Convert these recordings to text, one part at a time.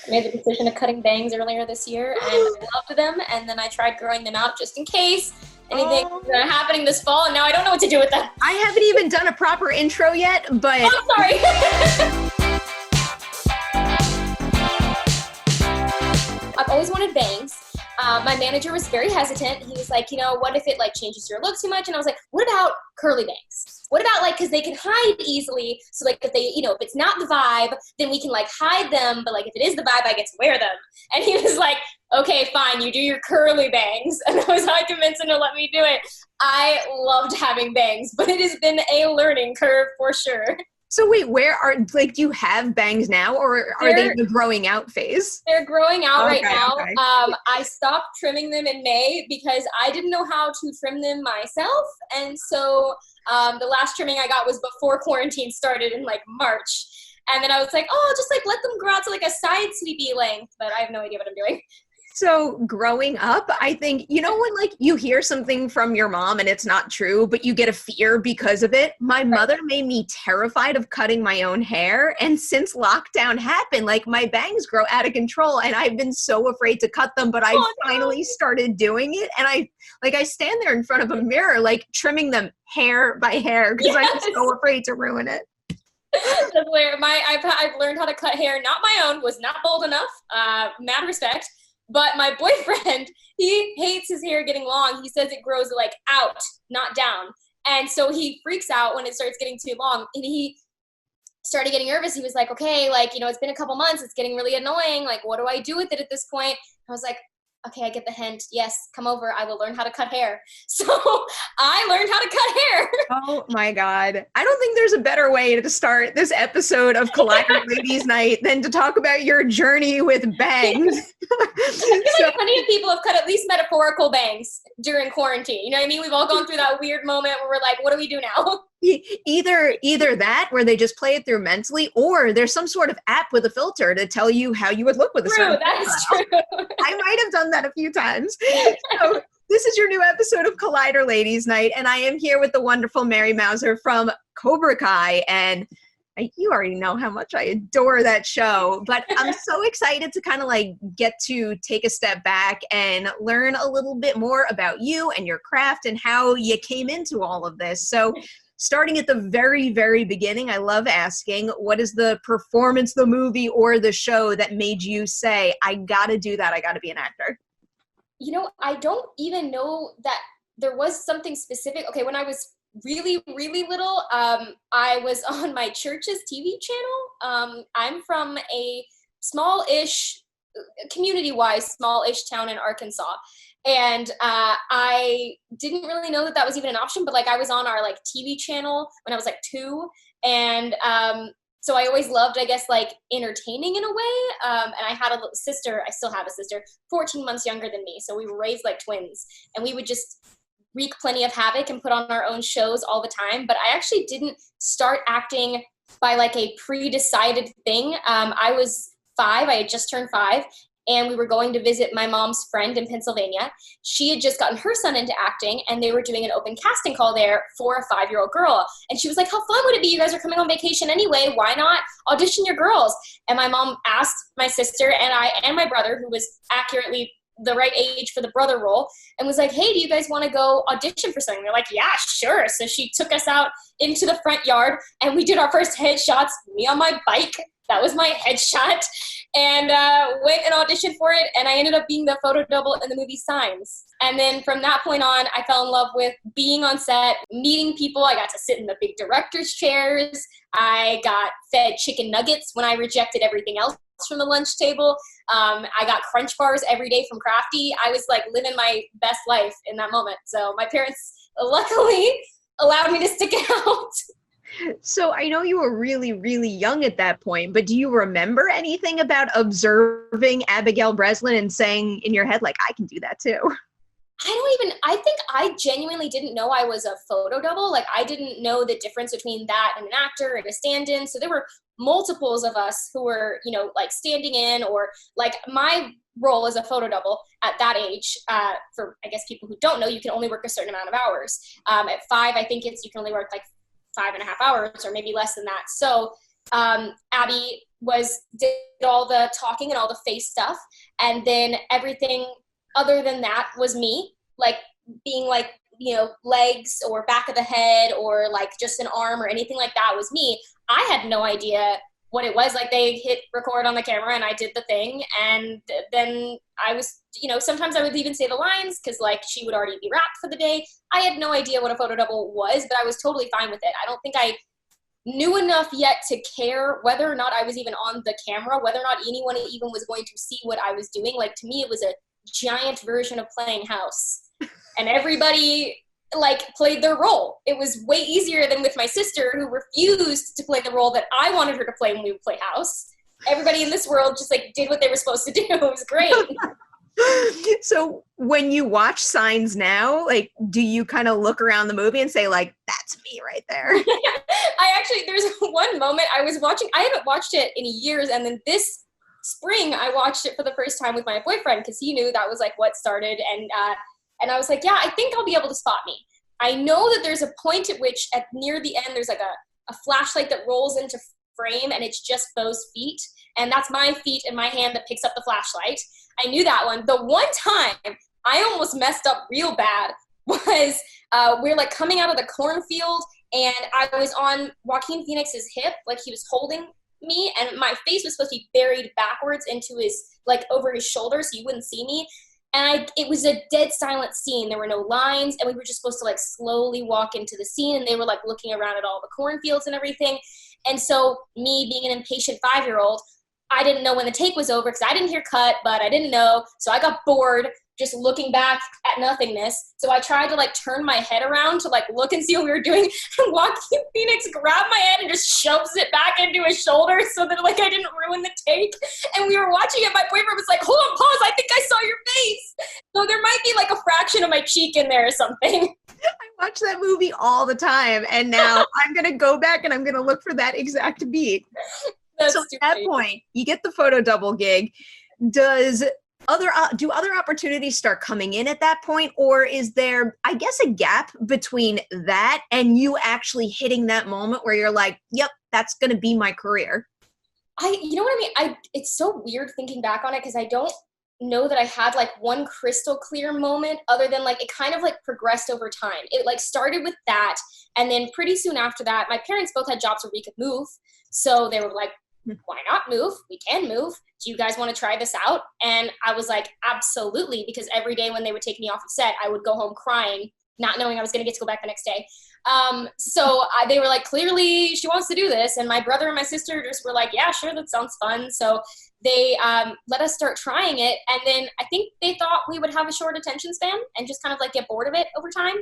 I made the decision of cutting bangs earlier this year, and I loved them, and then I tried growing them out just in case anything happening this fall, and now I don't know what to do with them. I haven't even done a proper intro yet, but... I'm sorry. I've always wanted bangs. My manager was very hesitant. He was like, what if it like changes your look too much? And I was like, what about curly bangs? What about like, cause they can hide easily. So like if they, if it's not the vibe, then we can like hide them. But like, if it is the vibe, I get to wear them. And he was like, okay, fine. You do your curly bangs. And that was how I convinced him to let me do it. I loved having bangs, but it has been a learning curve for sure. So wait, do you have bangs now, or are they in the growing out phase? They're growing out right now. Okay. I stopped trimming them in May because I didn't know how to trim them myself. And so the last trimming I got was before quarantine started in like March. And then I was like, I'll just like let them grow out to like a side sweepy length, but I have no idea what I'm doing. So growing up, I think, when like you hear something from your mom and it's not true, but you get a fear because of it. My mother made me terrified of cutting my own hair. And since lockdown happened, like my bangs grow out of control and I've been so afraid to cut them, but I finally started doing it. And I stand there in front of a mirror, like trimming them hair by hair because I'm so afraid to ruin it. That's where I've learned how to cut hair. Not my own, was not bold enough, mad respect. But my boyfriend, he hates his hair getting long. He says it grows like out, not down. And so he freaks out when it starts getting too long. And he started getting nervous. He was like, okay, like, it's been a couple months. It's getting really annoying. Like, what do I do with it at this point? I was like, okay, I get the hint. Yes, come over. I will learn how to cut hair. So I learned how to cut hair. Oh my God. I don't think there's a better way to start this episode of Collider Ladies Night than to talk about your journey with bangs. I feel like plenty of people have cut at least metaphorical bangs during quarantine. You know what I mean? We've all gone through that weird moment where we're like, what do we do now? Either that, where they just play it through mentally, or there's some sort of app with a filter to tell you how you would look with a certain that is true. I might have done that a few times. So this is your new episode of Collider Ladies Night, and I am here with the wonderful Mary Mauser from Cobra Kai, and you already know how much I adore that show, but I'm so excited to kind of like get to take a step back and learn a little bit more about you and your craft and how you came into all of this. So starting at the very, very beginning, I love asking, what is the performance, the movie, or the show that made you say, I gotta do that, I gotta be an actor? I don't even know that there was something specific. Okay, when I was really, really little, I was on my church's TV channel. I'm from a small-ish, community-wise, small-ish town in Arkansas. And I didn't really know that was even an option, but like I was on our like TV channel when I was like 2. And so I always loved, I guess, like entertaining in a way. And I had a little sister, I still have a sister, 14 months younger than me. So we were raised like twins, and we would just wreak plenty of havoc and put on our own shows all the time. But I actually didn't start acting by like a pre-decided thing. I was 5, I had just turned 5. And we were going to visit my mom's friend in Pennsylvania. She had just gotten her son into acting, and they were doing an open casting call there for a 5-year-old girl. And she was like, how fun would it be? You guys are coming on vacation anyway. Why not audition your girls? And my mom asked my sister and I and my brother, who was accurately the right age for the brother role, and was like, hey, do you guys want to go audition for something? They're like, yeah, sure. So she took us out into the front yard, and we did our first headshots, me on my bike. That was my headshot. And went and auditioned for it, and I ended up being the photo double in the movie Signs. And then from that point on, I fell in love with being on set, meeting people. I got to sit in the big director's chairs. I got fed chicken nuggets when I rejected everything else from the lunch table. I got Crunch bars every day from Crafty. I was like living my best life in that moment. So my parents luckily allowed me to stick it out. So I know you were really, really young at that point, but do you remember anything about observing Abigail Breslin and saying in your head, like, I can do that too? I think I genuinely didn't know I was a photo double. Like, I didn't know the difference between that and an actor and a stand-in. So there were multiples of us who were, like standing in, or like my role as a photo double at that age, for, I guess, people who don't know, you can only work a certain amount of hours. At 5, I think you can only work like 5.5 hours or maybe less than that. So Abby did all the talking and all the face stuff. And then everything other than that was me, like being like, you know, legs or back of the head or like just an arm or anything like that was me. I had no idea what it was. Like they hit record on the camera and I did the thing. And then I was, you know, sometimes I would even say the lines because like she would already be wrapped for the day. I had no idea what a photo double was, but I was totally fine with it. I don't think I knew enough yet to care whether or not I was even on the camera, whether or not anyone even was going to see what I was doing. Like to me, it was a giant version of playing house. And everybody like played their role. It was way easier than with my sister who refused to play the role that I wanted her to play when we would play house. Everybody in this world just like did what they were supposed to do. It was great. So when you watch Signs now, like, do you kind of look around the movie and say like, that's me right there? There's one moment I was watching, I haven't watched it in years. And then this spring I watched it for the first time with my boyfriend because he knew that was like what started. And I was like, yeah, I think I'll be able to spot me. I know that there's a point at which at near the end, there's like a flashlight that rolls into frame and it's just Beau's feet. And that's my feet and my hand that picks up the flashlight. I knew that one. The one time I almost messed up real bad was we're like coming out of the cornfield and I was on Joaquin Phoenix's hip, like he was holding me and my face was supposed to be buried backwards into his, like over his shoulder so you wouldn't see me. And it was a dead silent scene. There were no lines, and we were just supposed to like slowly walk into the scene, and they were like looking around at all the cornfields and everything. And so me being an impatient 5-year-old, I didn't know when the take was over because I didn't hear cut, but I didn't know. So I got bored just looking back at nothingness. So I tried to like turn my head around to like look and see what we were doing. And Joaquin Phoenix grabbed my head and just shoves it back into his shoulder so that like I didn't ruin the take. And we were watching it. My boyfriend was like, hold on, pause. I think I saw your face. So there might be like a fraction of my cheek in there or something. I watch that movie all the time. And now I'm going to go back and I'm going to look for that exact beat. So at that point, you get the photo double gig. Do other opportunities start coming in at that point, or is there, I guess, a gap between that and you actually hitting that moment where you're like, yep, that's going to be my career? You know what I mean? It's so weird thinking back on it because I don't know that I had like one crystal clear moment other than like it kind of like progressed over time. It like started with that, and then pretty soon after that, my parents both had jobs where we could move, so they were like, why not move? We can move. Do you guys want to try this out? And I was like, absolutely, because every day when they would take me off of set, I would go home crying, not knowing I was going to get to go back the next day. They were like, clearly she wants to do this. And my brother and my sister just were like, yeah, sure, that sounds fun. So they let us start trying it. And then I think they thought we would have a short attention span and just kind of like get bored of it over time.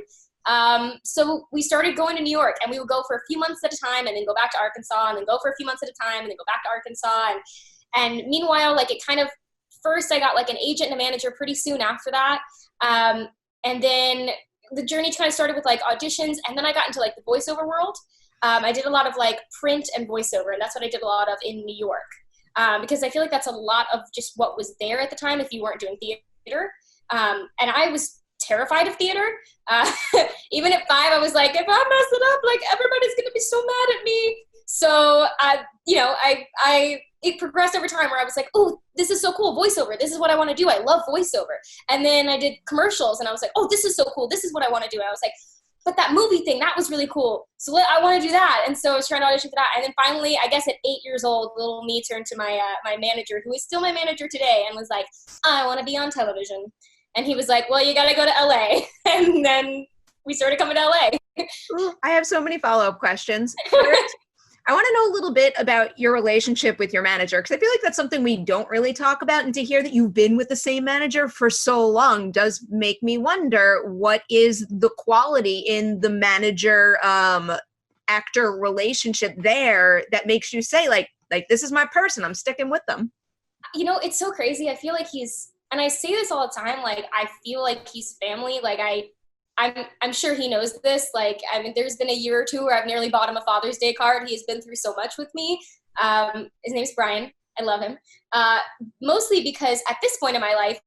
So we started going to New York, and we would go for a few months at a time and then go back to Arkansas and then go for a few months at a time and then go back to Arkansas. And meanwhile, like it kind of, first I got like an agent and a manager pretty soon after that. And then the journey kind of started with like auditions, and then I got into like the voiceover world. I did a lot of like print and voiceover, and that's what I did a lot of in New York. Because I feel like that's a lot of just what was there at the time if you weren't doing theater. And I was terrified of theater. Even at 5, I was like, if I mess it up, like everybody's gonna be so mad at me. So it progressed over time where I was like, oh, this is so cool, voiceover. This is what I want to do. I love voiceover. And then I did commercials, and I was like, oh, this is so cool. This is what I want to do. And I was like, but that movie thing, that was really cool. So I want to do that. And so I was trying to audition for that. And then finally, I guess at 8 years old, little me turned to my manager, who is still my manager today, and was like, I want to be on television. And he was like, well, you got to go to LA. And then we started coming to LA. I have so many follow-up questions. First, I want to know a little bit about your relationship with your manager, because I feel like that's something we don't really talk about. And to hear that you've been with the same manager for so long does make me wonder, what is the quality in the manager actor relationship there that makes you say like, this is my person, I'm sticking with them? You know, it's so crazy. I feel like and I say this all the time, like, I feel like he's family. Like, I'm sure he knows this. Like, I mean, there's been a year or two where I've nearly bought him a Father's Day card. He has been through so much with me. His name's Brian. I love him. Mostly because at this point in my life,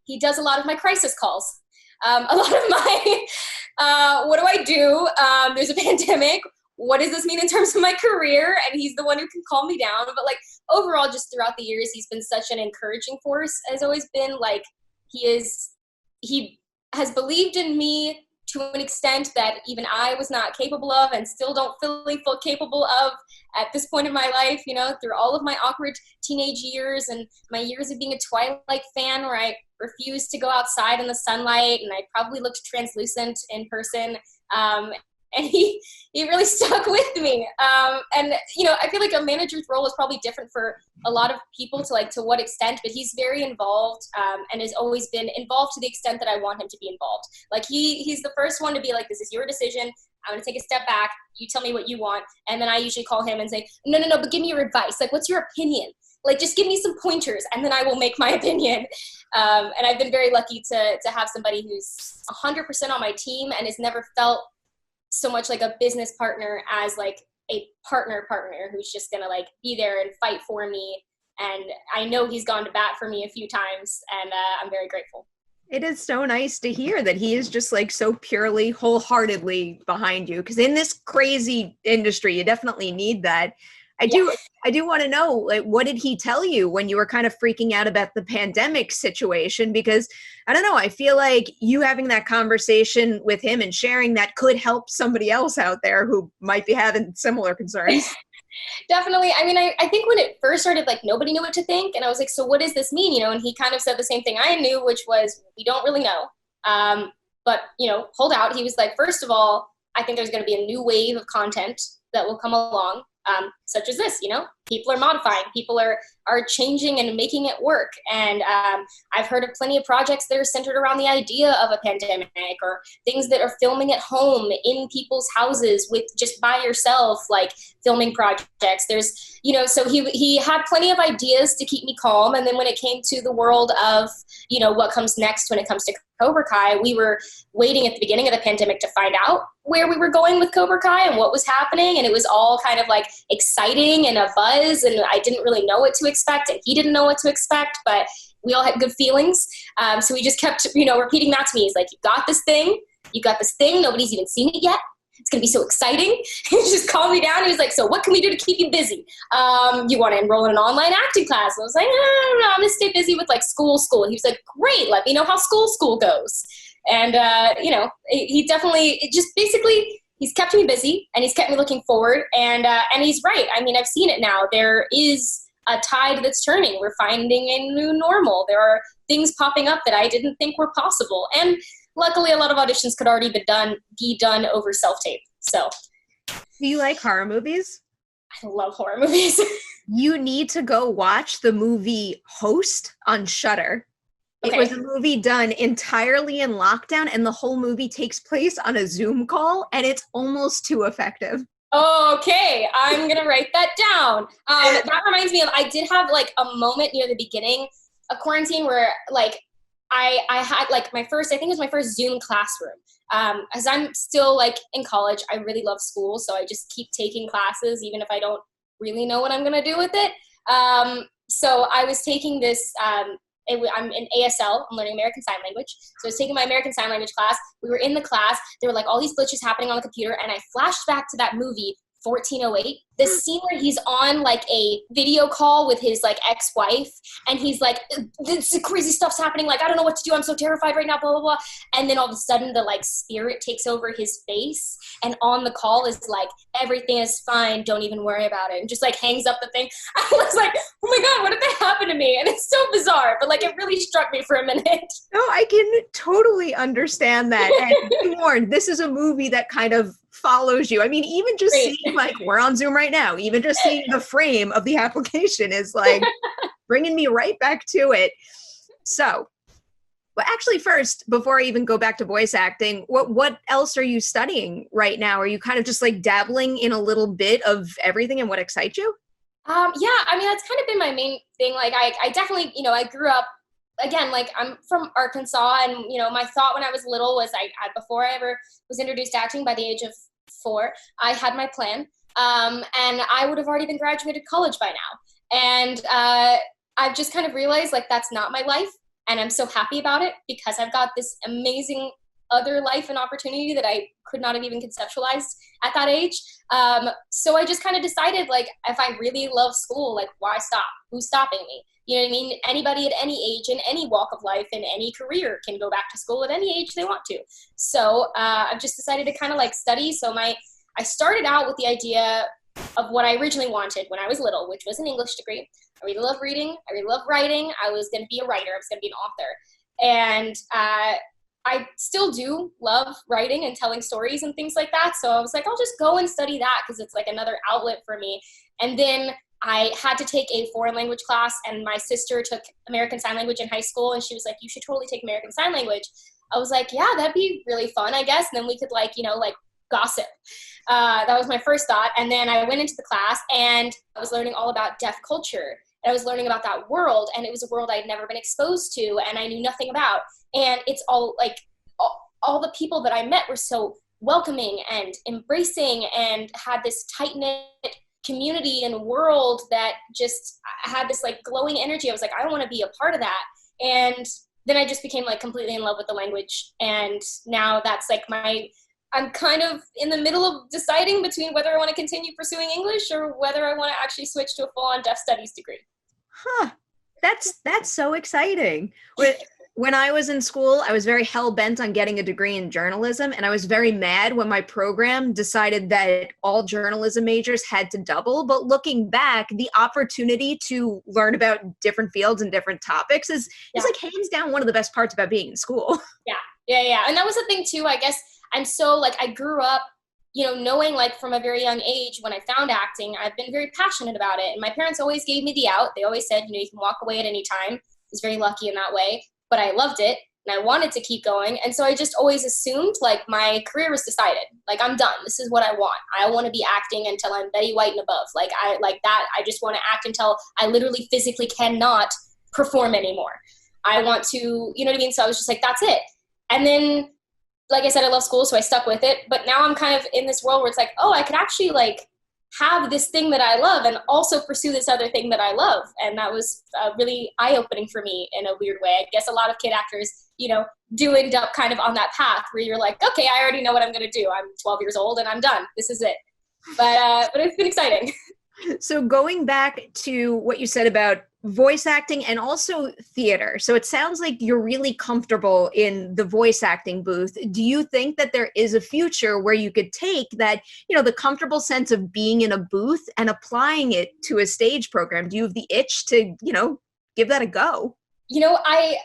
he does a lot of my crisis calls. A lot of my, what do I do? There's a pandemic. what does this mean in terms of my career? And he's the one who can calm me down. But like overall, just throughout the years, he's been such an encouraging force, has always been. Like he has believed in me to an extent that even I was not capable of and still don't fully feel capable of at this point in my life, you know, through all of my awkward teenage years and my years of being a Twilight fan where I refused to go outside in the sunlight and I probably looked translucent in person. And he really stuck with me. And, you know, I feel like a manager's role is probably different for a lot of people to what extent, but he's very involved and has always been involved to the extent that I want him to be involved. Like he's the first one to be like, this is your decision. I'm going to take a step back. You tell me what you want. And then I usually call him and say, no, but give me your advice. Like, what's your opinion? Like, just give me some pointers and then I will make my opinion. And I've been very lucky to have somebody who's 100% on my team and has never felt so much like a business partner as like a partner who's just gonna like be there and fight for me. And I know he's gone to bat for me a few times, and I'm very grateful. It is so nice to hear that he is just like so purely, wholeheartedly behind you. Because in this crazy industry, you definitely need that. I do want to know, like, what did he tell you when you were kind of freaking out about the pandemic situation? Because I don't know, I feel like you having that conversation with him and sharing that could help somebody else out there who might be having similar concerns. Definitely. I mean, I think when it first started, like nobody knew what to think. And I was like, so what does this mean? You know, and he kind of said the same thing I knew, which was, we don't really know. But, you know, hold out. He was like, first of all, I think there's going to be a new wave of content that will come along. Such as this, you know, people are modifying, people are changing and making it work. And I've heard of plenty of projects that are centered around the idea of a pandemic, or things that are filming at home in people's houses with just by yourself, like filming projects. There's, you know, so he had plenty of ideas to keep me calm. And then when it came to the world of, you know, what comes next when it comes to Cobra Kai, we were waiting at the beginning of the pandemic to find out where we were going with Cobra Kai and what was happening. And it was all kind of like exciting and a buzz, and I didn't really know what to expect and he didn't know what to expect, but we all had good feelings. So we just kept, you know, repeating that to me. He's like, you got this thing, nobody's even seen it yet. It's going to be so exciting. He just calmed me down. He was like, so what can we do to keep you busy? You want to enroll in an online acting class? I was like, no, I'm going to stay busy with like school. He was like, great, let me know how school goes. And, you know, he definitely, it just basically, he's kept me busy and he's kept me looking forward. And he's right. I mean, I've seen it now. There is a tide that's turning. We're finding a new normal. There are things popping up that I didn't think were possible. And luckily, a lot of auditions could already be done over self-tape. So, do you like horror movies? I love horror movies. You need to go watch the movie Host on Shudder. Okay. It was a movie done entirely in lockdown, and the whole movie takes place on a Zoom call, and it's almost too effective. Okay, I'm going to write that down. That reminds me of, I did have like a moment near the beginning of quarantine where like I had like I think it was my first Zoom classroom. As I'm still like in college, I really love school, so I just keep taking classes even if I don't really know what I'm going to do with it. So I was taking this, I'm in ASL, I'm learning American Sign Language. So I was taking my American Sign Language class. We were in the class. There were like all these glitches happening on the computer, and I flashed back to that movie, 1408, the scene where he's on like a video call with his like ex-wife, and he's like, this crazy stuff's happening, like I don't know what to do, I'm so terrified right now, blah blah blah. And then all of a sudden the like spirit takes over his face, and on the call is like, everything is fine, don't even worry about it, and just like hangs up the thing. I was like, oh my god, what did that happen to me? And it's so bizarre, but like it really struck me for a minute. No, I can totally understand that. And be warned, this is a movie that kind of follows you. I mean, even just seeing like, we're on Zoom right now, even just seeing the frame of the application is like bringing me right back to it. So, well, actually first, before I even go back to voice acting, what else are you studying right now? Are you kind of just like dabbling in a little bit of everything, and what excites you? Yeah, I mean, that's kind of been my main thing. Like I definitely, you know, I grew up, again, like I'm from Arkansas, and, you know, my thought when I was little was before I ever was introduced to acting by the age of 4, I had my plan. And I would have already been graduated college by now. And I've just kind of realized like that's not my life. And I'm so happy about it because I've got this amazing other life and opportunity that I could not have even conceptualized at that age. So I just kind of decided, like, if I really love school, like, why stop? Who's stopping me? You know what I mean? Anybody at any age, in any walk of life, in any career can go back to school at any age they want to. So I've just decided to kind of like study. So I started out with the idea of what I originally wanted when I was little, which was an English degree. I really love reading. I really love writing. I was going to be a writer. I was going to be an author. And I still do love writing and telling stories and things like that. So I was like, I'll just go and study that because it's like another outlet for me. And then I had to take a foreign language class, and my sister took American Sign Language in high school, and she was like, you should totally take American Sign Language. I was like, yeah, that'd be really fun, I guess. And then we could like, you know, like gossip. That was my first thought. And then I went into the class and I was learning all about deaf culture. And I was learning about that world, and it was a world I'd never been exposed to and I knew nothing about. And it's all like, all the people that I met were so welcoming and embracing and had this tight-knit community and world that just had this like glowing energy. I was like, I want to be a part of that. And then I just became like completely in love with the language. And now that's like I'm kind of in the middle of deciding between whether I want to continue pursuing English or whether I want to actually switch to a full-on deaf studies degree. Huh. That's so exciting. When I was in school, I was very hell-bent on getting a degree in journalism, and I was very mad when my program decided that all journalism majors had to double. But looking back, the opportunity to learn about different fields and different topics is like hands down one of the best parts about being in school. Yeah. And that was the thing too, I guess. I'm so like, I grew up, you know, knowing like from a very young age when I found acting, I've been very passionate about it. And my parents always gave me the out. They always said, you know, you can walk away at any time. I was very lucky in that way. But I loved it and I wanted to keep going. And so I just always assumed like my career was decided. Like, I'm done. This is what I want. I want to be acting until I'm Betty White and above. Like, I like that. I just want to act until I literally physically cannot perform anymore. I want to, you know what I mean? So I was just like, that's it. And then, like I said, I love school, so I stuck with it. But now I'm kind of in this world where it's like, oh, I could actually like have this thing that I love and also pursue this other thing that I love. And that was really eye-opening for me in a weird way. I guess a lot of kid actors, you know, do end up kind of on that path where you're like, okay, I already know what I'm going to do. I'm 12 years old and I'm done. This is it. But it's been exciting. So going back to what you said about voice acting and also theater. So it sounds like you're really comfortable in the voice acting booth. Do you think that there is a future where you could take that, you know, the comfortable sense of being in a booth and applying it to a stage program? Do you have the itch to, you know, give that a go? You know, I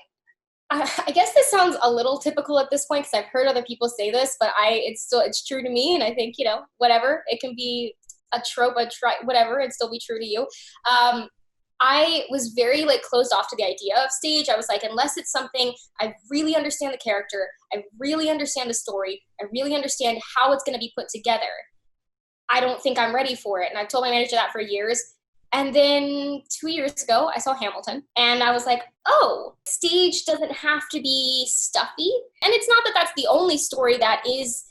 guess this sounds a little typical at this point because I've heard other people say this, but it's true to me. And I think, you know, whatever, it can be a trope, whatever, it'd still be true to you. I was very like closed off to the idea of stage. I was like, unless it's something I really understand the character, I really understand the story, I really understand how it's going to be put together, I don't think I'm ready for it. And I've told my manager that for years. And then 2 years ago, I saw Hamilton and I was like, oh, stage doesn't have to be stuffy. And it's not that that's the only story that is,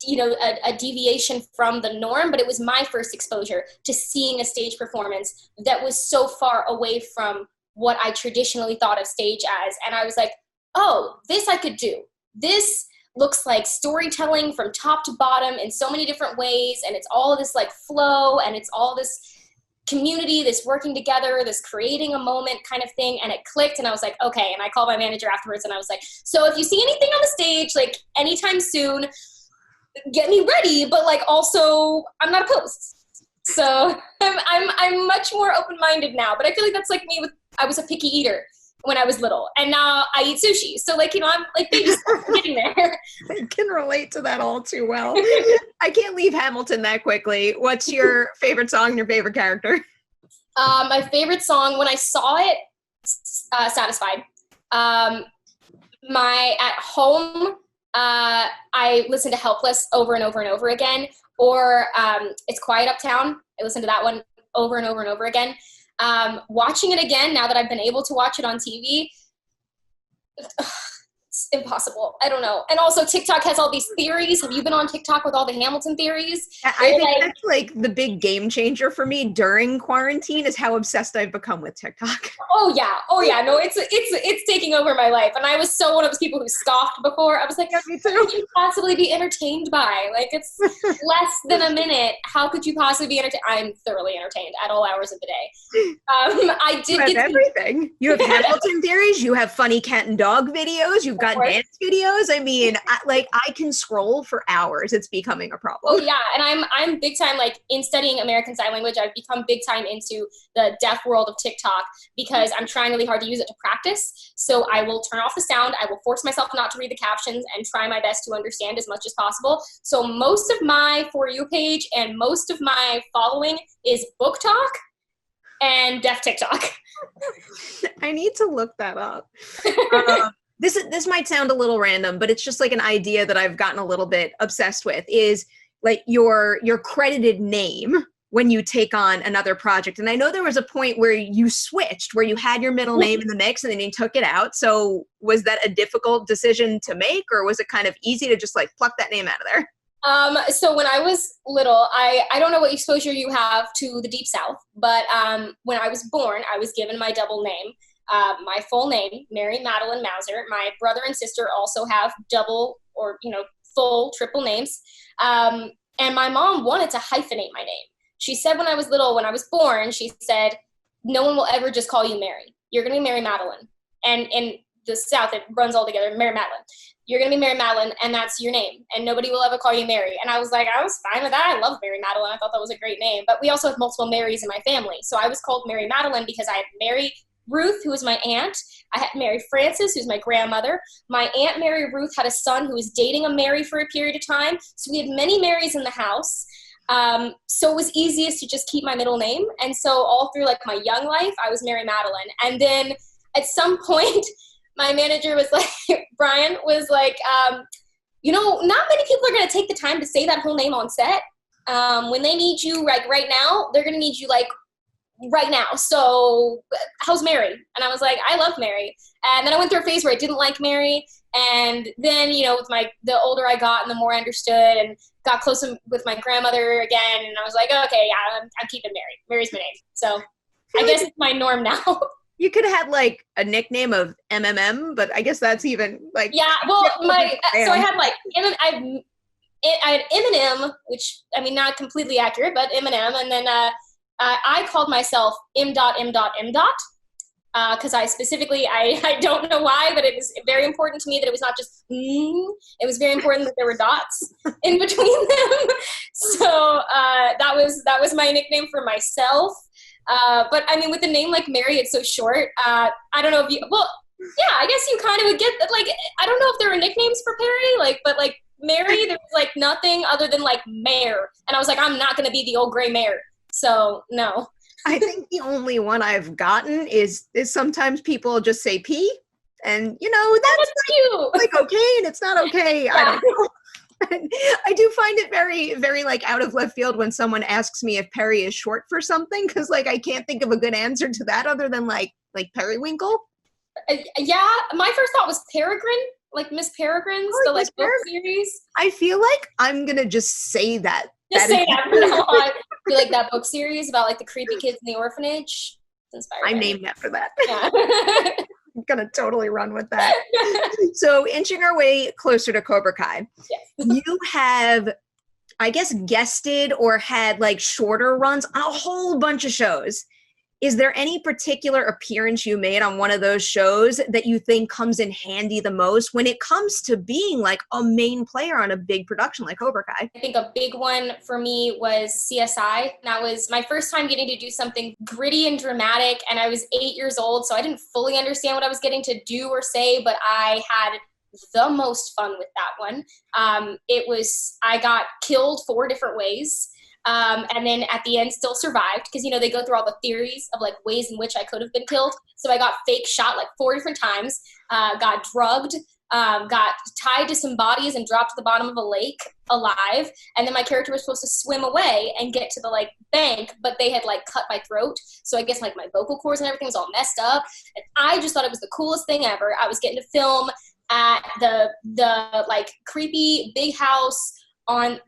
you know, a deviation from the norm, but it was my first exposure to seeing a stage performance that was so far away from what I traditionally thought of stage as. And I was like, oh, this I could do. This looks like storytelling from top to bottom in so many different ways. And it's all this like flow and it's all this community, this working together, this creating a moment kind of thing. And it clicked and I was like, okay. And I called my manager afterwards and I was like, so if you see anything on the stage, like anytime soon, get me ready, but like also I'm not opposed. So I'm much more open-minded now, but I feel like that's like me I was a picky eater when I was little and now I eat sushi. So like, you know, I'm like baby getting there. I can relate to that all too well. I can't leave Hamilton that quickly. What's your favorite song and your favorite character? My favorite song when I saw it, Satisfied. At home, I listen to Helpless over and over and over again, or It's Quiet Uptown. I listen to that one over and over and over again. Watching it again, now that I've been able to watch it on TV, it's impossible. I don't know. And also TikTok has all these theories. Have you been on TikTok with all the Hamilton theories? I think that's like the big game changer for me during quarantine is how obsessed I've become with TikTok. Oh yeah. No, it's taking over my life. And I was so one of those people who scoffed before. I was like, Yeah, me too. what could you possibly be entertained by? Like, it's less than a minute. How could you possibly be entertained? I'm thoroughly entertained at all hours of the day. I did get everything. You have Hamilton theories. You have funny cat and dog videos. You've got dance videos. I mean, I can scroll for hours. It's becoming a problem. Oh yeah, and I'm big time like in studying American Sign Language. I've become big time into the deaf world of TikTok because I'm trying really hard to use it to practice. So I will turn off the sound. I will force myself not to read the captions and try my best to understand as much as possible. So most of my For You page and most of my following is book talk and deaf TikTok. I need to look that up. This might sound a little random, but it's just like an idea that I've gotten a little bit obsessed with is like your credited name when you take on another project. And I know there was a point where you switched, where you had your middle name in the mix and then you took it out. So was that a difficult decision to make, or was it kind of easy to just like pluck that name out of there? So when I was little, I don't know what exposure you have to the Deep South, but when I was born, I was given my double name. My full name, Mary Madeline Mauser. My brother and sister also have double or, full triple names. And my mom wanted to hyphenate my name. She said when I was little, when I was born, she said, no one will ever just call you Mary. You're going to be Mary Madeline. And in the South, it runs all together, Mary Madeline. You're going to be Mary Madeline, and that's your name. And nobody will ever call you Mary. And I was like, I was fine with that. I love Mary Madeline. I thought that was a great name. But we also have multiple Marys in my family. So I was called Mary Madeline because I had Mary Ruth, who was my aunt. I had Mary Frances, who's my grandmother. My Aunt Mary Ruth had a son who was dating a Mary for a period of time. So we had many Marys in the house. So it was easiest to just keep my middle name. And so all through like my young life, I was Mary Madeline. And then at some point, my manager was like, Brian was like, not many people are going to take the time to say that whole name on set. When they need you like right now, they're going to need you like right now. So how's Mary? And I was like, I love Mary. And then I went through a phase where I didn't like Mary. And then, with the older I got and the more I understood and got close with my grandmother again. And I was like, okay, yeah, I'm keeping Mary. Mary's my name. So I guess it's my norm now. You could have had like a nickname of MMM, but I guess that's even like. Yeah, well, so I had like, I had Eminem, which, I mean, not completely accurate, but Eminem. And then I called myself M. Because I specifically, I don't know why, but it was very important to me that it was not just it was very important that there were dots in between them. So that was my nickname for myself. But I mean, with a name like Mary, it's so short. I don't know if you, well, yeah, I guess you kind of would get that. Like, I don't know if there were nicknames for Perry, but Mary, there was like nothing other than like mare. And I was like, I'm not going to be the old gray mare. So no. I think the only one I've gotten is sometimes people just say P, and that's cute. Like okay, and it's not okay. Yeah. I don't know. I do find it very, very like out of left field when someone asks me if Perry is short for something, because like I can't think of a good answer to that other than like Periwinkle. Yeah, my first thought was Peregrine, like Miss Peregrine's, the like book series. I feel like I'm gonna just say that. Just say that from now on. I feel like that book series about like the creepy kids in the orphanage. It's inspired. I named that for that. Yeah. I'm gonna totally run with that. So inching our way closer to Cobra Kai, yes. You have, I guess, guested or had like shorter runs on a whole bunch of shows. Is there any particular appearance you made on one of those shows that you think comes in handy the most when it comes to being like a main player on a big production like Cobra Kai? I think a big one for me was CSI. That was my first time getting to do something gritty and dramatic, and I was 8 years old, so I didn't fully understand what I was getting to do or say, but I had the most fun with that one. I got killed 4 different ways. And then at the end still survived because, they go through all the theories of like ways in which I could have been killed. So I got fake shot like 4 different times, got drugged, got tied to some bodies and dropped to the bottom of a lake alive. And then my character was supposed to swim away and get to the like bank, but they had like cut my throat. So I guess like my vocal cords and everything was all messed up. And I just thought it was the coolest thing ever. I was getting to film at the like creepy big house on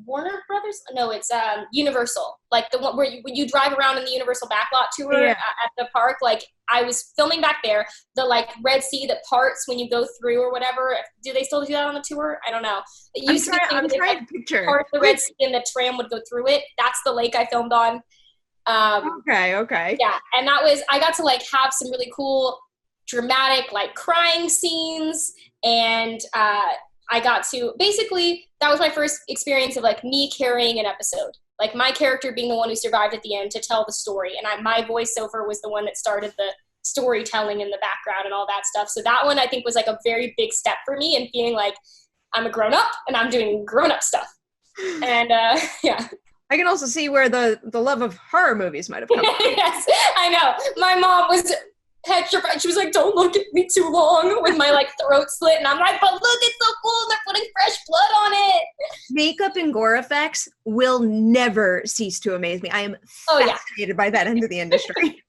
Warner Brothers? No, it's Universal. Like the one where when you drive around in the Universal backlot tour at the park. Like I was filming back there. The like Red Sea that parts when you go through or whatever. Do they still do that on the tour? I don't know. It used I'm trying to picture. Part the Red Sea and the tram would go through it. That's the lake I filmed on. Okay. Yeah, and that was, I got to like have some really cool dramatic like crying scenes, and I got to, basically, that was my first experience of like me carrying an episode. Like my character being the one who survived at the end to tell the story. And my voiceover was the one that started the storytelling in the background and all that stuff. So that one I think was like a very big step for me in feeling like I'm a grown up and I'm doing grown up stuff. And yeah. I can also see where the love of horror movies might have come from. Yes, I know. My mom was petrified. She was like, don't look at me too long with my like throat slit. And I'm like, but look, it's so cool. They're putting fresh blood on it. Makeup and gore effects will never cease to amaze me. I am fascinated by that end of the industry.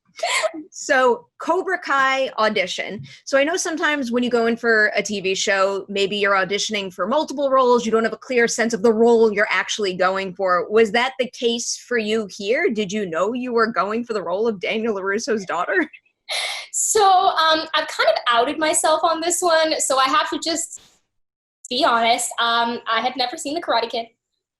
So Cobra Kai Audition. So I know sometimes when you go in for a TV show, maybe you're auditioning for multiple roles. You don't have a clear sense of the role you're actually going for. Was that the case for you here? Did you know you were going for the role of Daniel LaRusso's daughter? So I've kind of outed myself on this one. So I have to just be honest. I had never seen The Karate Kid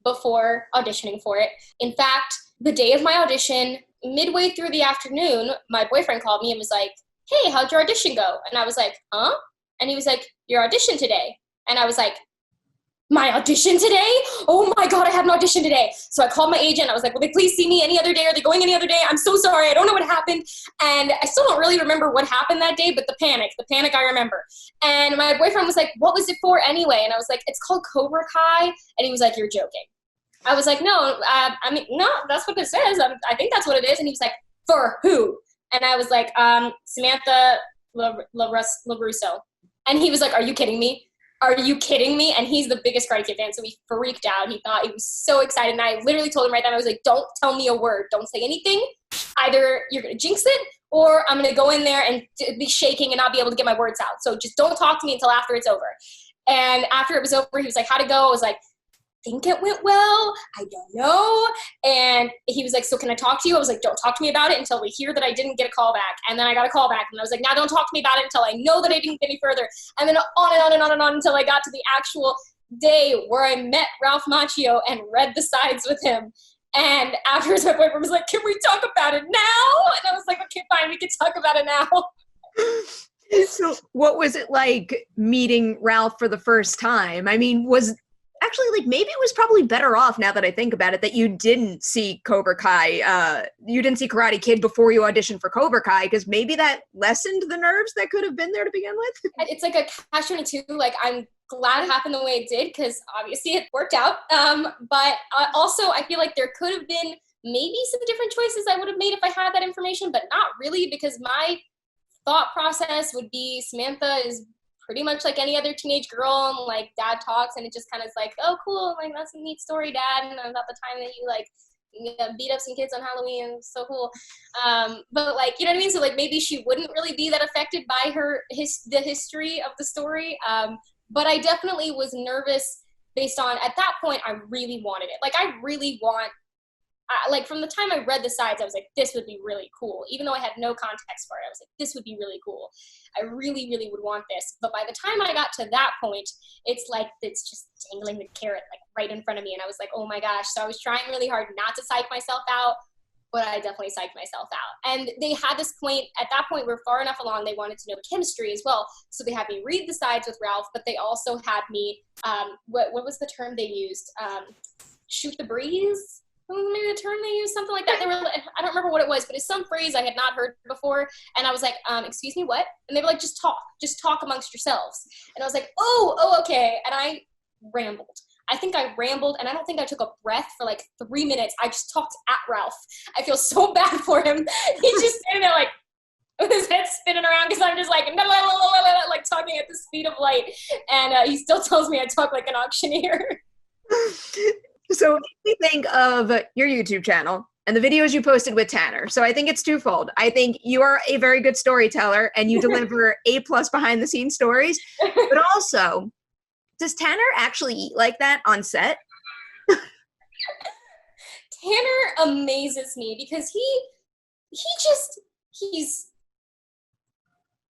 before auditioning for it. In fact, the day of my audition, midway through the afternoon, my boyfriend called me and was like, hey, how'd your audition go? And I was like, huh? And he was like, your audition today. And I was like, my audition today? Oh my God, I have an audition today. So I called my agent. I was like, will they please see me any other day? Are they going any other day? I'm so sorry. I don't know what happened. And I still don't really remember what happened that day, but the panic I remember. And my boyfriend was like, what was it for anyway? And I was like, it's called Cobra Kai. And he was like, you're joking. I was like, no, no, that's what it says. I think that's what it is. And he was like, for who? And I was like, Samantha LaRusso. And he was like, are you kidding me? Are you kidding me? And he's the biggest Karate Kid fan, so he freaked out. He thought, he was so excited. And I literally told him right then, I was like, don't tell me a word. Don't say anything. Either you're going to jinx it, or I'm going to go in there and be shaking and not be able to get my words out. So just don't talk to me until after it's over. And after it was over, he was like, how'd it go? I was like, think it went well. I don't know. And he was like, so can I talk to you? I was like, don't talk to me about it until we hear that I didn't get a call back. And then I got a call back and I was like, now don't talk to me about it until I know that I didn't get any further. And then on and on and on and on until I got to the actual day where I met Ralph Macchio and read the sides with him. And afterwards my boyfriend was like, can we talk about it now? And I was like, okay, fine, we can talk about it now. So what was it like meeting Ralph for the first time? I mean, actually, like, maybe it was probably better off, now that I think about it, that you didn't see Cobra Kai, you didn't see Karate Kid before you auditioned for Cobra Kai, because maybe that lessened the nerves that could have been there to begin with. It's like a catch-22. Like, I'm glad it happened the way it did, because obviously it worked out. But also, I feel like there could have been maybe some different choices I would have made if I had that information, but not really, because my thought process would be Samantha is pretty much like any other teenage girl, and like dad talks, and it just kind of is like, oh cool, like that's a neat story, dad, and about the time that you like beat up some kids on Halloween, so cool. But like, you know what I mean? So like maybe she wouldn't really be that affected by the history of the story. But I definitely was nervous based on, at that point, I really wanted it. Like I really want, like from the time I read the sides, I was like, this would be really cool. Even though I had no context for it, I was like, this would be really cool. I really, really would want this. But by the time I got to that point, it's like, it's just dangling the carrot like right in front of me. And I was like, oh my gosh. So I was trying really hard not to psych myself out, but I definitely psyched myself out. And they had this point, at that point, we're far enough along, they wanted to know chemistry as well. So they had me read the sides with Ralph, but they also had me, what was the term they used? Shoot the breeze? Maybe the term they used, something like that. They were, I don't remember what it was, but it's some phrase I had not heard before. And I was like, excuse me, what? And they were like, just talk amongst yourselves. And I was like, oh, okay. And I rambled. I think I rambled, and I don't think I took a breath for like 3 minutes. I just talked at Ralph. I feel so bad for him. He's just standing there like, with his head spinning around, because I'm just like, like talking at the speed of light. And he still tells me I talk like an auctioneer. So if you think of your YouTube channel and the videos you posted with Tanner. So I think it's twofold. I think you are a very good storyteller and you deliver A+ behind the scenes stories, but also, does Tanner actually eat like that on set? Tanner amazes me because he's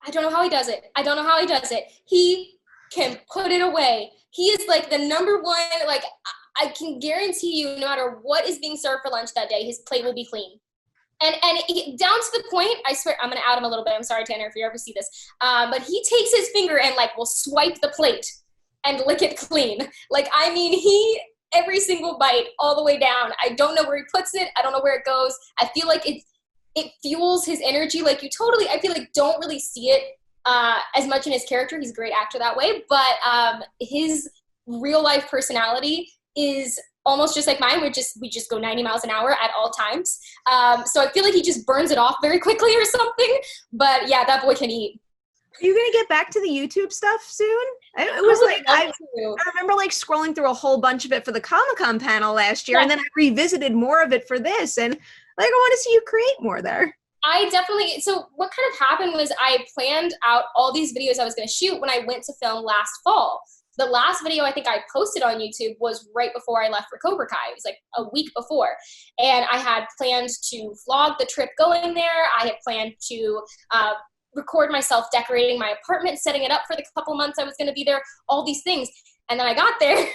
I don't know how he does it. I don't know how he does it. He can put it away. He is like the number one, like I can guarantee you no matter what is being served for lunch that day, his plate will be clean. And down to the point, I swear, I'm going to out him a little bit. I'm sorry, Tanner, if you ever see this. But he takes his finger and like will swipe the plate and lick it clean. Like, I mean, every single bite all the way down. I don't know where he puts it. I don't know where it goes. I feel like it fuels his energy. Like I feel like don't really see it as much in his character. He's a great actor that way. But his real life personality is almost just like mine. We just go 90 miles an hour at all times. So I feel like he just burns it off very quickly or something. But yeah, that boy can eat. Are you gonna get back to the YouTube stuff soon? It was like I remember like scrolling through a whole bunch of it for the Comic-Con panel last year, and then I revisited more of it for this, and like I want to see you create more there. So what kind of happened was I planned out all these videos I was going to shoot when I went to film last fall. The last video I think I posted on YouTube was right before I left for Cobra Kai. It was like a week before. And I had planned to vlog the trip going there. I had planned to record myself decorating my apartment, setting it up for the couple months I was going to be there, all these things. And then I got there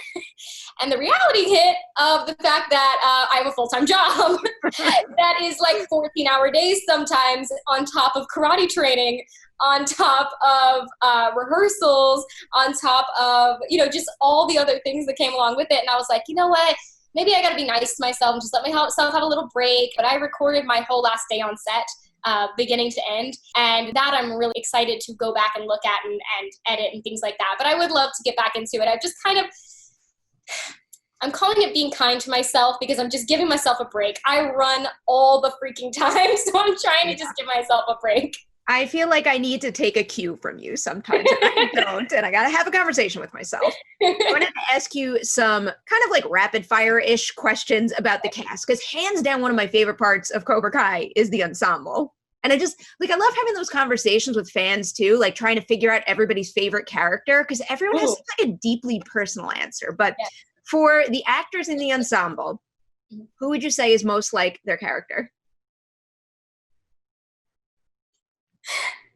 and the reality hit of the fact that I have a full-time job that is like 14-hour days sometimes, on top of karate training, on top of rehearsals, on top of, just all the other things that came along with it. And I was like, you know what? Maybe I got to be nice to myself and just let myself have a little break. But I recorded my whole last day on set, beginning to end. And that I'm really excited to go back and look at and edit and things like that. But I would love to get back into it. I've just I'm calling it being kind to myself because I'm just giving myself a break. I run all the freaking time, so I'm trying to just give myself a break. I feel like I need to take a cue from you sometimes, and I don't, and I gotta have a conversation with myself. I wanted to ask you some kind of like rapid fire-ish questions about the cast, because hands down one of my favorite parts of Cobra Kai is the ensemble. And I just, like, I love having those conversations with fans too, like trying to figure out everybody's favorite character, because everyone has like a deeply personal answer. But for the actors in the ensemble, who would you say is most like their character?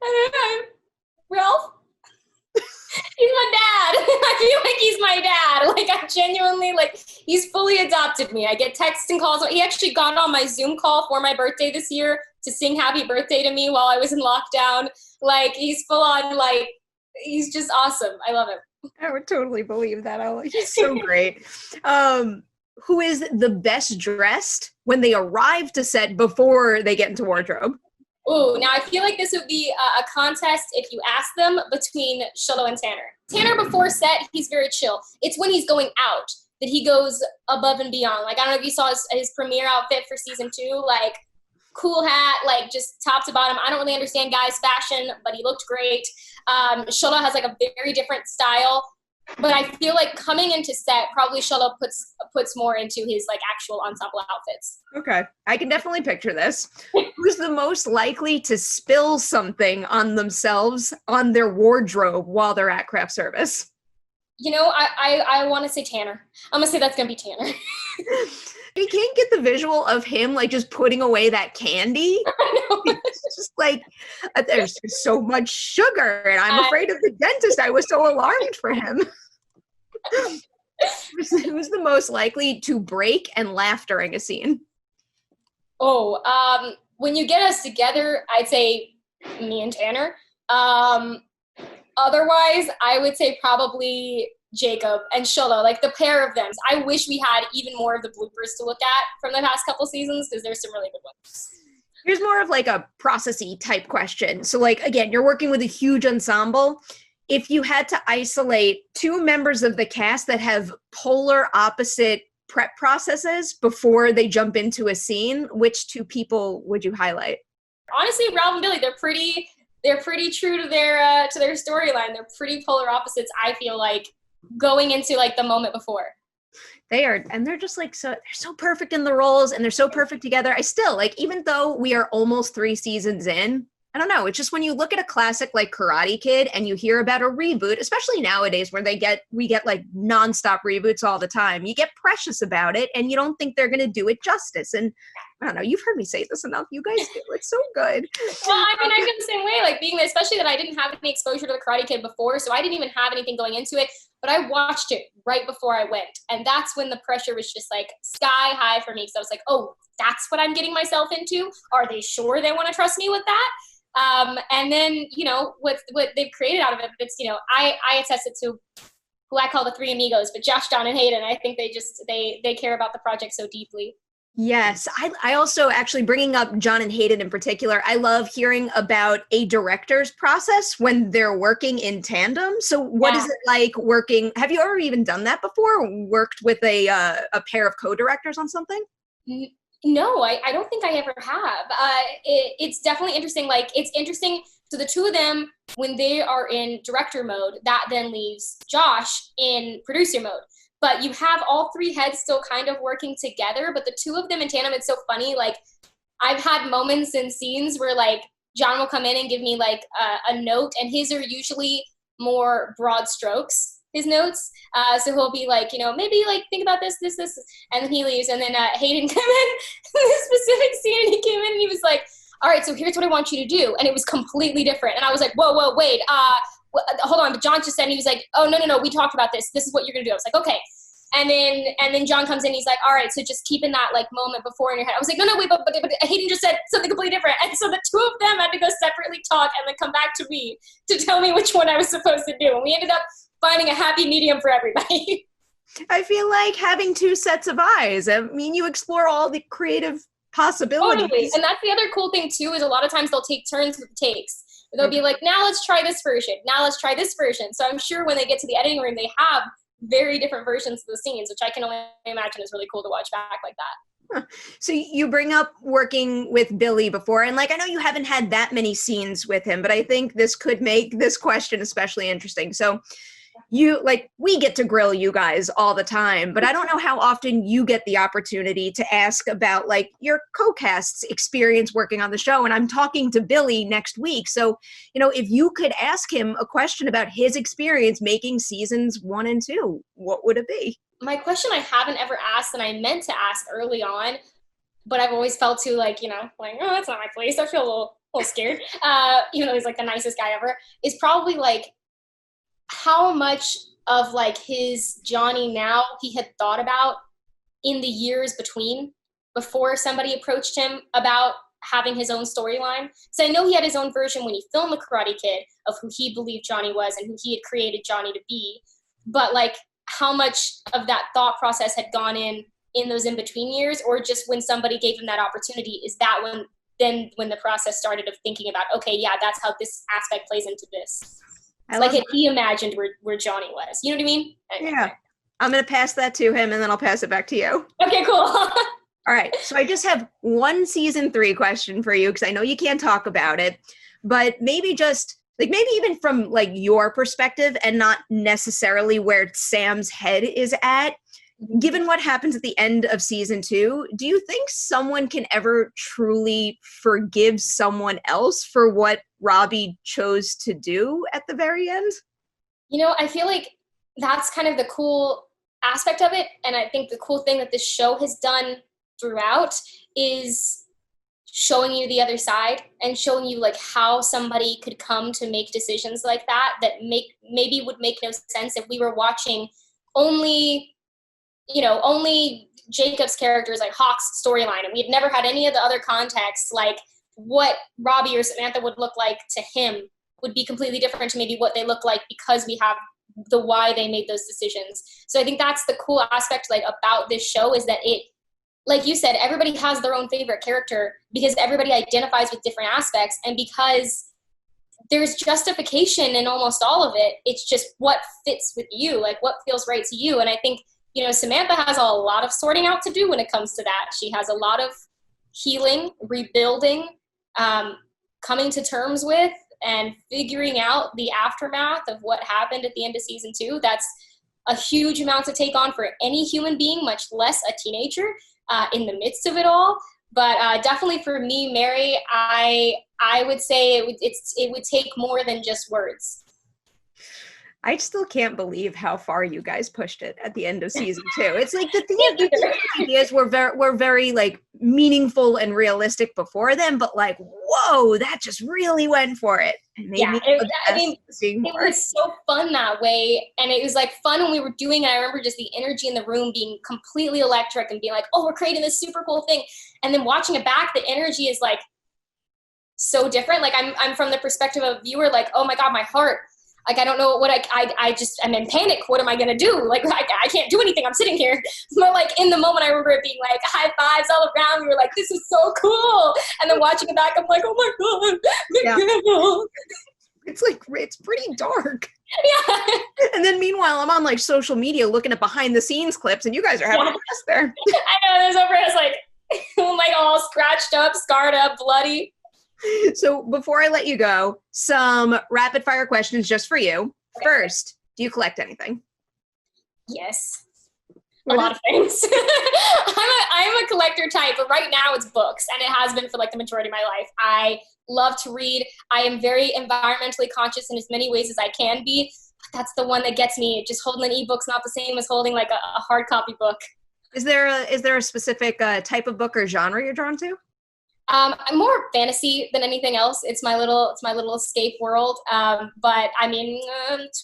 I don't know. Ralph? He's my dad. I feel like he's my dad. Like, I genuinely, he's fully adopted me. I get texts and calls. He actually got on my Zoom call for my birthday this year to sing happy birthday to me while I was in lockdown. Like, he's full on, he's just awesome. I love him. I would totally believe that. He's so great. Who is the best dressed when they arrive to set before they get into wardrobe? Ooh, now I feel like this would be a contest if you ask them between Sholo and Tanner. Tanner before set, he's very chill. It's when he's going out that he goes above and beyond. Like, I don't know if you saw his premiere outfit for season 2, cool hat, just top to bottom. I don't really understand guys' fashion, but he looked great. Sholo has a very different style. But I feel like coming into set, probably Sholo puts more into his actual ensemble outfits. Okay, I can definitely picture this. Who's the most likely to spill something on themselves on their wardrobe while they're at craft service? I want to say Tanner. I'm gonna say that's gonna be Tanner. You can't get the visual of him just putting away that candy. It's just there's so much sugar, and I'm afraid of the dentist. I was so alarmed for him. Who's the most likely to break and laugh during a scene? When you get us together, I'd say me and Tanner. Otherwise, I would say probably Jacob and Sholo, the pair of them. I wish we had even more of the bloopers to look at from the past couple seasons, because there's some really good ones. Here's more of a processy type question. So again, you're working with a huge ensemble. If you had to isolate 2 members of the cast that have polar opposite prep processes before they jump into a scene, which 2 people would you highlight? Honestly, Ralph and Billy, they're pretty true to their storyline. They're pretty polar opposites, I feel like, going into the moment before. They are, and they're just like, so they're so perfect in the roles and they're so perfect together. I still like, even though we are almost 3 seasons in, I don't know. It's just when you look at a classic like Karate Kid and you hear about a reboot, especially nowadays where we get like nonstop reboots all the time, you get precious about it and you don't think they're going to do it justice. And I don't know, you've heard me say this enough. You guys do. It's so good. Well, I mean, I feel the same way, like being, especially that I didn't have any exposure to the Karate Kid before, so I didn't even have anything going into it, but I watched it right before I went. And that's when the pressure was just like sky high for me. So I was like, oh, that's what I'm getting myself into? Are they sure they want to trust me with that? And then, you know, what they've created out of it, it's, you know, I attest it to who I call the three amigos, but Josh, John, and Hayden. I think they care about the project so deeply. Yes. I also actually, bringing up John and Hayden in particular, I love hearing about a director's process when they're working in tandem. So what is it like working? Have you ever even done that before? Worked with a pair of co-directors on something? No, I don't think I ever have. It's definitely interesting. Like, it's interesting. So the two of them, when they are in director mode, that then leaves Josh in producer mode. But you have all three heads still kind of working together. But the two of them in tandem, it's so funny. Like, I've had moments in scenes where, like, John will come in and give me, like, a note. And his are usually more broad strokes, his notes. So he'll be like, you know, maybe, like, think about this. And then he leaves. And then Hayden came in this specific scene. And he came in and he was like, all right, so here's what I want you to do. And it was completely different. And I was like, whoa, wait. Hold on, but John just said, he was like, oh, no, we talked about this. This is what you're going to do. I was like, okay. And then John comes in, he's like, all right, so just keep in that, like, moment before in your head. I was like, no, wait, but Hayden just said something completely different. And so the two of them had to go separately talk and then come back to me to tell me which one I was supposed to do. And we ended up finding a happy medium for everybody. I feel like having two sets of eyes. I mean, you explore all the creative possibilities. Totally. And that's the other cool thing, too, is a lot of times they'll take turns with the takes. They'll be like, now let's try this version. Now let's try this version. So I'm sure when they get to the editing room, they have very different versions of the scenes, which I can only imagine is really cool to watch back like that. So you bring up working with Billy before, and like, I know you haven't had that many scenes with him, but I think this could make this question especially interesting. So we get to grill you guys all the time, but I don't know how often you get the opportunity to ask about like your co-cast's experience working on the show. And I'm talking to Billy next week. So, you know, if you could ask him a question about his experience making seasons 1 and 2, what would it be? My question I haven't ever asked, and I meant to ask early on, but I've always felt too like, you know, like, oh, that's not my place. I feel a little scared, even though he's like the nicest guy ever, is probably like, how much of like his Johnny now he had thought about in the years before somebody approached him about having his own storyline. So I know he had his own version when he filmed The Karate Kid of who he believed Johnny was and who he had created Johnny to be. But like how much of that thought process had gone in those in-between years, or just when somebody gave him that opportunity, is that when the process started of thinking about, okay, yeah, that's how this aspect plays into this. Like if he imagined where Johnny was. You know what I mean? Yeah. I'm going to pass that to him and then I'll pass it back to you. Okay, cool. All right. So I just have one season 3 question for you because I know you can't talk about it, but maybe just like maybe even from like your perspective and not necessarily where Sam's head is at. Given what happens at the end of season 2, do you think someone can ever truly forgive someone else for what Robbie chose to do at the very end? You know, I feel like that's kind of the cool aspect of it. And I think the cool thing that this show has done throughout is showing you the other side and showing you like how somebody could come to make decisions like that maybe would make no sense if we were watching only Jacob's character is like Hawk's storyline, and we had never had any of the other contexts, like what Robbie or Samantha would look like to him would be completely different to maybe what they look like because we have the why they made those decisions. So I think that's the cool aspect like about this show is that it, like you said, everybody has their own favorite character because everybody identifies with different aspects, and because there's justification in almost all of it, it's just what fits with you, like what feels right to you. And I think, you know, Samantha has a lot of sorting out to do when it comes to that. She has a lot of healing, rebuilding, coming to terms with, and figuring out the aftermath of what happened at the end of season 2. That's a huge amount to take on for any human being, much less a teenager in the midst of it all. But definitely for me, Mary, I would say it would take more than just words. I still can't believe how far you guys pushed it at the end of season 2. It's like the ideas were very like meaningful and realistic before then, but like, whoa, that just really went for it. And made me it was so fun that way. And it was like fun when we were doing it. I remember just the energy in the room being completely electric and being like, oh, we're creating this super cool thing. And then watching it back, the energy is like so different. Like I'm from the perspective of a viewer, like, oh my God, my heart. Like, I don't know what I'm in panic. What am I going to do? Like, I can't do anything. I'm sitting here. But like in the moment, I remember it being like high fives all around. We were like, this is so cool. And then watching it back, I'm like, oh my God. Yeah. It's pretty dark. Yeah. And then meanwhile, I'm on like social media looking at behind the scenes clips and you guys are having a blast there. I know, there's over it's like, like all scratched up, scarred up, bloody. So before I let you go, some rapid fire questions just for you. Okay. First, do you collect anything? Yes. A lot of things. I'm a collector type, but right now it's books, and it has been for like the majority of my life. I love to read. I am very environmentally conscious in as many ways as I can be. That's the one that gets me. Just holding an ebook's not the same as holding like a hard copy book. Is there a specific type of book or genre you're drawn to? I'm more fantasy than anything else. It's my little escape world. But I mean,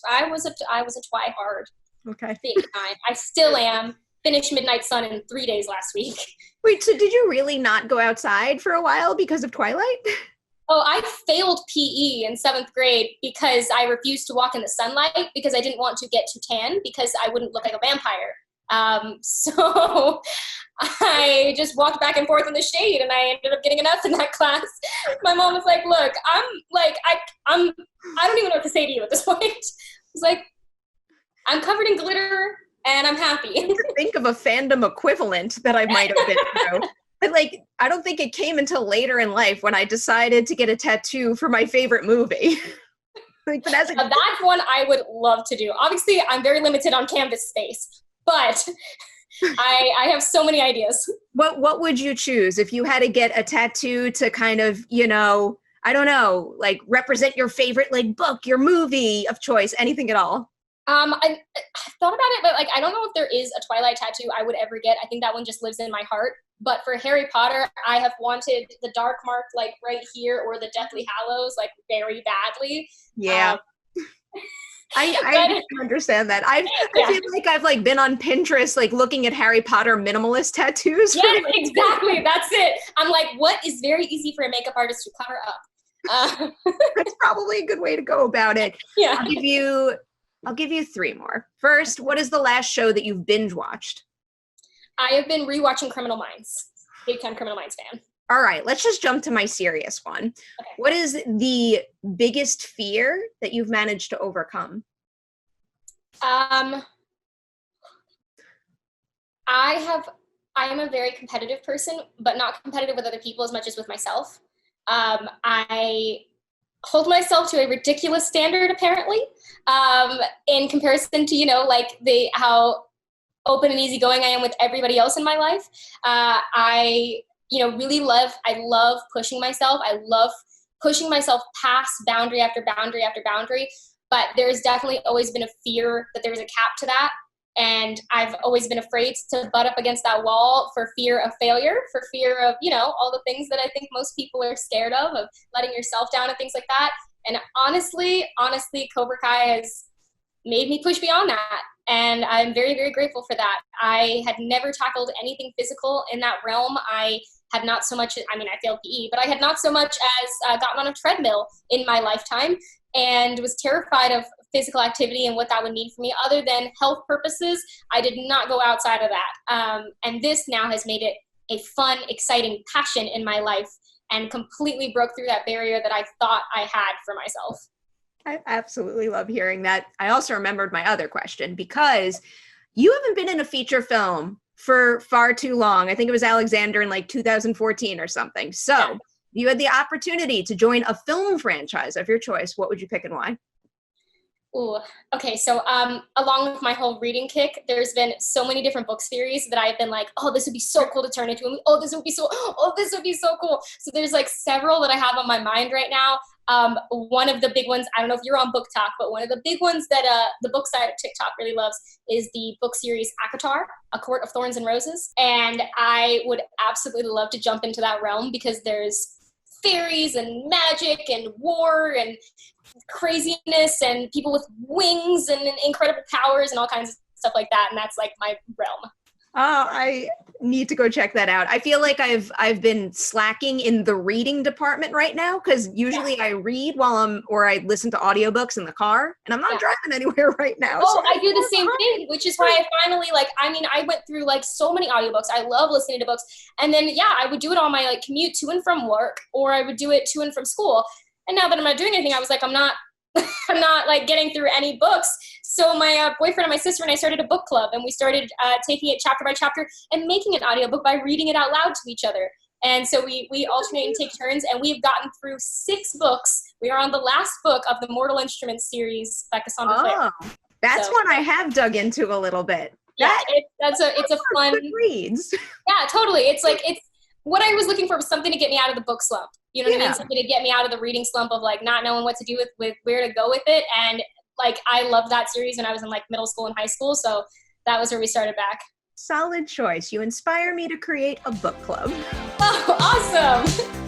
I was a twihard. Okay. Big time. I still am. Finished Midnight Sun in 3 days last week. Wait, so did you really not go outside for a while because of Twilight? Oh, I failed PE in 7th grade because I refused to walk in the sunlight because I didn't want to get too tan because I wouldn't look like a vampire. So I just walked back and forth in the shade, and I ended up getting an F in that class. My mom was like, look, I don't even know what to say to you at this point. I was like, I'm covered in glitter and I'm happy. Think of a fandom equivalent that I might have been through. But like, I don't think it came until later in life when I decided to get a tattoo for my favorite movie. Like, but as that's one I would love to do. Obviously, I'm very limited on canvas space, but I have so many ideas. What would you choose if you had to get a tattoo to kind of, I don't know, like represent your favorite like book, your movie of choice, anything at all? I thought about it, but like I don't know if there is a Twilight tattoo I would ever get. I think that one just lives in my heart. But for Harry Potter, I have wanted the Dark Mark like right here or the Deathly Hallows like very badly. Yeah. I understand that. I feel like I've like been on Pinterest like looking at Harry Potter minimalist tattoos. Yes, exactly. That's it. I'm like, what is very easy for a makeup artist to cover up? That's probably a good way to go about it. Yeah. I'll give you 3 more. First, what is the last show that you've binge watched? I have been rewatching Criminal Minds. Big time Criminal Minds fan. All right, let's just jump to my serious one. Okay. What is the biggest fear that you've managed to overcome? I am a very competitive person, but not competitive with other people as much as with myself. I hold myself to a ridiculous standard, apparently, in comparison to, like how open and easygoing I am with everybody else in my life. I love pushing myself. I love pushing myself past boundary after boundary after boundary. But there's definitely always been a fear that there's a cap to that. And I've always been afraid to butt up against that wall for fear of failure, for fear of, all the things that I think most people are scared of letting yourself down and things like that. And honestly, Cobra Kai has made me push beyond that. And I'm very, very grateful for that. I had never tackled anything physical in that realm. I had not so much, I failed PE, but I had not so much as gotten on a treadmill in my lifetime and was terrified of physical activity and what that would mean for me. Other than health purposes, I did not go outside of that. And this now has made it a fun, exciting passion in my life and completely broke through that barrier that I thought I had for myself. I absolutely love hearing that. I also remembered my other question because you haven't been in a feature film for far too long. I think it was Alexander in like 2014 or something. So you had the opportunity to join a film franchise of your choice. What would you pick and why? Ooh, okay. So, along with my whole reading kick, there's been so many different book series that I've been like, oh, this would be so cool to turn into. Oh, this would be so cool. So there's like several that I have on my mind right now. One of the big ones, I don't know if you're on Book Talk, but one of the big ones that the book side of TikTok really loves is the book series ACOTAR, A Court of Thorns and Roses. And I would absolutely love to jump into that realm because there's fairies and magic and war and craziness and people with wings and incredible powers and all kinds of stuff like that. And that's like my realm. I need to go check that out. I feel like I've been slacking in the reading department right now because usually I read or I listen to audiobooks in the car, and I'm not driving anywhere right now. Oh, so I do the same thing, which is why I finally I went through like so many audiobooks. I love listening to books. And then, I would do it on my like commute to and from work, or I would do it to and from school. And now that I'm not doing anything, I was like, I'm not like getting through any books. So my boyfriend and my sister and I started a book club, and we started taking it chapter by chapter and making an audiobook by reading it out loud to each other. And so we alternate and take turns, and we've gotten through 6 books. We are on the last book of the Mortal Instruments series by Cassandra Clare. That's one I have dug into a little bit. Yeah, it's a fun good reads. Yeah, totally. It's what I was looking for was something to get me out of the book slump. You know what I mean? Something to get me out of the reading slump of like not knowing what to do with where to go with it. And like I loved that series when I was in like middle school and high school. So that was where we started back. Solid choice. You inspire me to create a book club. Oh, awesome.